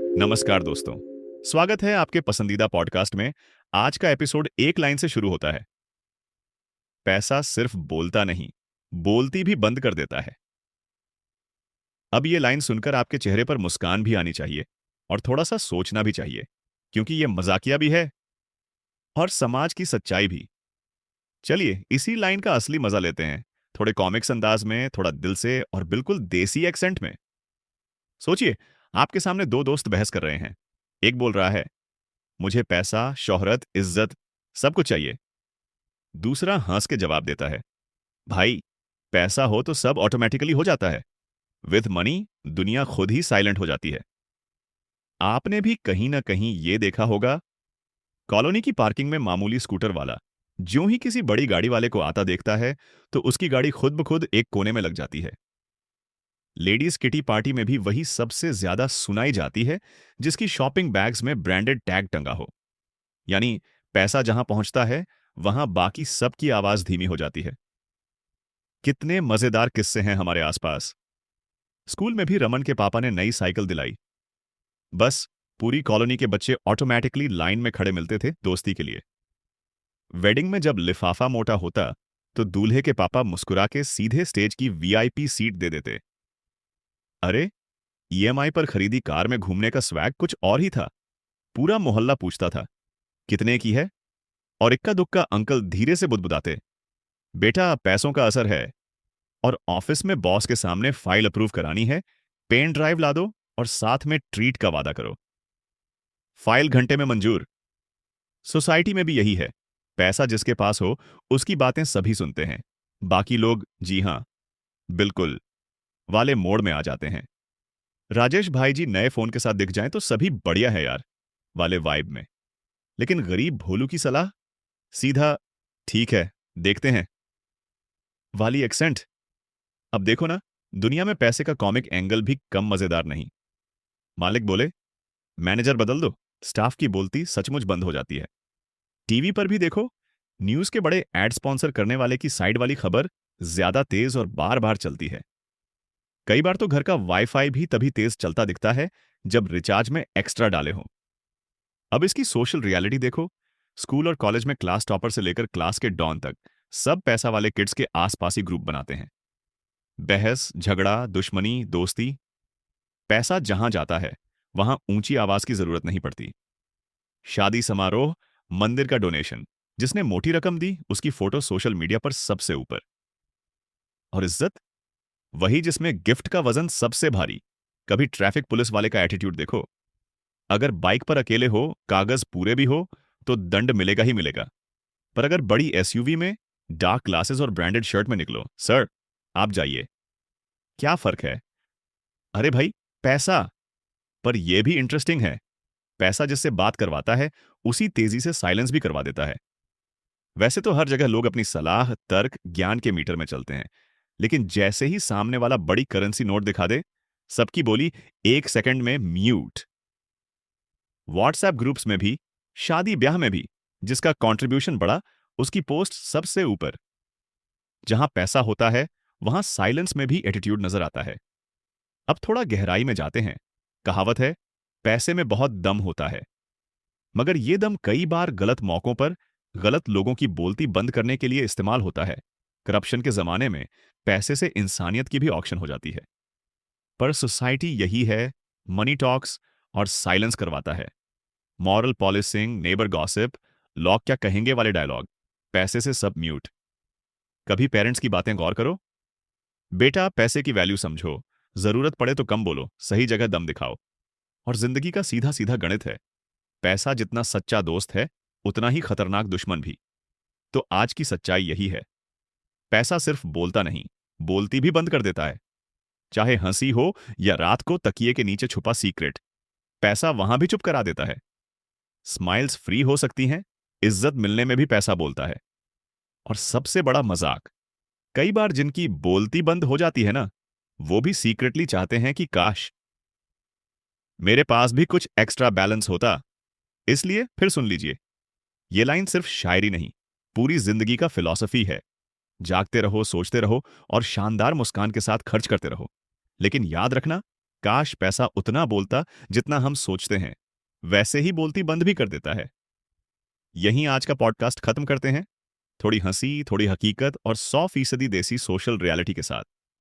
नमस्कार दोस्तों। स्वागत है आपके पसंदीदा पॉडकास्ट में। आज का एपिसोड एक लाइन से शुरू होता है। पैसा सिर्फ बोलता नहीं, बोलती भी बंद कर देता है। अब ये लाइन सुनकर आपके चेहरे पर मुस्कान भी आनी चाहिए और थोड़ा सा सोचना भी चाहिए, क्योंकि ये मजाकिया भी है और समाज की सच्चाई भी। चलिए इसी लाइन का असली मजा लेते हैं, थोड़े कॉमिक्स अंदाज में, थोड़ा दिल से और बिल्कुल देसी एक्सेंट में। सोचिए, आपके सामने दो दोस्त बहस कर रहे हैं। एक बोल रहा है, मुझे पैसा, शोहरत, इज्जत सब कुछ चाहिए। दूसरा हंस के जवाब देता है, भाई, पैसा हो तो सब ऑटोमेटिकली हो जाता है। विथ मनी दुनिया खुद ही साइलेंट हो जाती है। आपने भी कहीं ना कहीं ये देखा होगा, कॉलोनी की पार्किंग में मामूली स्कूटर वाला ज्यों ही किसी बड़ी गाड़ी वाले को आता देखता है तो उसकी गाड़ी खुद ब खुद एक कोने में लग जाती है। लेडीज किटी पार्टी में भी वही सबसे ज्यादा सुनाई जाती है, जिसकी शॉपिंग बैग्स में ब्रांडेड टैग टंगा हो। यानी पैसा जहां पहुंचता है, वहां बाकी सबकी आवाज धीमी हो जाती है। कितने मजेदार किस्से हैं हमारे आसपास। स्कूल में भी रमन के पापा ने नई साइकिल दिलाई। बस पूरी कॉलोनी के बच्चे ऑटोमेटिकली लाइन में खड़े मिलते थे दोस्ती के लिए। वेडिंग में जब लिफाफा मोटा होता तो दूल्हे के पापा मुस्कुरा के सीधे स्टेज की वीआईपी सीट दे देते। अरे, ईएमआई पर खरीदी कार में घूमने का स्वैग कुछ और ही था। पूरा मोहल्ला पूछता था, कितने की है? और इक्का दुक्का अंकल धीरे से बुदबुदाते, बेटा पैसों का असर है। और ऑफिस में बॉस के सामने फाइल अप्रूव करानी है, पेन ड्राइव ला दो और साथ में ट्रीट का वादा करो। फाइल घंटे में मंजूर। सोसाइटी में भी यही है। पैसा जिसके पास हो उसकी बातें सभी सुनते हैं। बाकी लोग जी हां, बिल्कुल वाले मोड़ में आ जाते हैं। राजेश भाई जी नए फोन के साथ दिख जाएं तो सभी बढ़िया है यार वाले वाइब में। लेकिन गरीब भोलू की सलाह सीधा ठीक है, देखते हैं वाली एक्सेंट। अब देखो ना, दुनिया में पैसे का कॉमिक एंगल भी कम मजेदार नहीं। मालिक बोले, मैनेजर बदल दो, स्टाफ की बोलती सचमुच बंद हो जाती है। टीवी पर भी देखो, न्यूज के बड़े एड स्पॉन्सर करने वाले की साइड वाली खबर ज्यादा तेज और बार बार चलती है। कई बार तो घर का वाईफाई भी तभी तेज चलता दिखता है जब रिचार्ज में एक्स्ट्रा डाले हो। अब इसकी सोशल रियलिटी देखो, स्कूल और कॉलेज में क्लास टॉपर से लेकर क्लास के डॉन तक सब पैसा वाले किड्स के आसपास ही ग्रुप बनाते हैं। बहस, झगड़ा, दुश्मनी, दोस्ती, पैसा जहां जाता है वहां ऊंची आवाज की जरूरत नहीं पड़ती। शादी समारोह, मंदिर का डोनेशन, जिसने मोटी रकम दी उसकी फोटो सोशल मीडिया पर सबसे ऊपर। और इज्जत, वही जिसमें गिफ्ट का वजन सबसे भारी। कभी ट्रैफिक पुलिस वाले का एटीट्यूड देखो, अगर बाइक पर अकेले हो, कागज पूरे भी हो, तो दंड मिलेगा ही मिलेगा। पर अगर बड़ी एसयूवी में, डार्क ग्लासेस और ब्रांडेड शर्ट में निकलो, सर आप जाइए। क्या फर्क है? अरे भाई, पैसा। पर यह भी इंटरेस्टिंग है, पैसा जिससे बात करवाता है उसी तेजी से साइलेंस भी करवा देता है। वैसे तो हर जगह लोग अपनी सलाह, तर्क, ज्ञान के मीटर में चलते हैं, लेकिन जैसे ही सामने वाला बड़ी करेंसी नोट दिखा दे, सबकी बोली एक सेकंड में म्यूट। व्हाट्सएप ग्रुप्स में भी, शादी ब्याह में भी, जिसका कंट्रीब्यूशन बड़ा उसकी पोस्ट सबसे ऊपर। जहां पैसा होता है वहां साइलेंस में भी एटीट्यूड नजर आता है। अब थोड़ा गहराई में जाते हैं। कहावत है, पैसे में बहुत दम होता है, मगर यह दम कई बार गलत मौकों पर गलत लोगों की बोलती बंद करने के लिए इस्तेमाल होता है। करप्शन के जमाने में पैसे से इंसानियत की भी ऑक्शन हो जाती है। पर सोसाइटी यही है, मनी टॉक्स और साइलेंस करवाता है। मॉरल पॉलिसिंग, नेबर गॉसिप, लोग क्या कहेंगे वाले डायलॉग, पैसे से सब म्यूट। कभी पेरेंट्स की बातें गौर करो, बेटा पैसे की वैल्यू समझो, जरूरत पड़े तो कम बोलो, सही जगह दम दिखाओ। और जिंदगी का सीधा सीधा गणित है, पैसा जितना सच्चा दोस्त है उतना ही खतरनाक दुश्मन भी। तो आज की सच्चाई यही है, पैसा सिर्फ बोलता नहीं, बोलती भी बंद कर देता है। चाहे हंसी हो या रात को तकिए के नीचे छुपा सीक्रेट, पैसा वहां भी चुप करा देता है। स्माइल्स फ्री हो सकती हैं, इज्जत मिलने में भी पैसा बोलता है। और सबसे बड़ा मजाक, कई बार जिनकी बोलती बंद हो जाती है ना, वो भी सीक्रेटली चाहते हैं कि काश मेरे पास भी कुछ एक्स्ट्रा बैलेंस होता। इसलिए फिर सुन लीजिए, ये लाइन सिर्फ शायरी नहीं, पूरी जिंदगी का फिलॉसफी है। जागते रहो, सोचते रहो और शानदार मुस्कान के साथ खर्च करते रहो। लेकिन याद रखना, काश पैसा उतना बोलता जितना हम सोचते हैं, वैसे ही बोलती बंद भी कर देता है। यहीं आज का पॉडकास्ट खत्म करते हैं, थोड़ी हंसी, थोड़ी हकीकत और 100% देसी सोशल रियलिटी के साथ।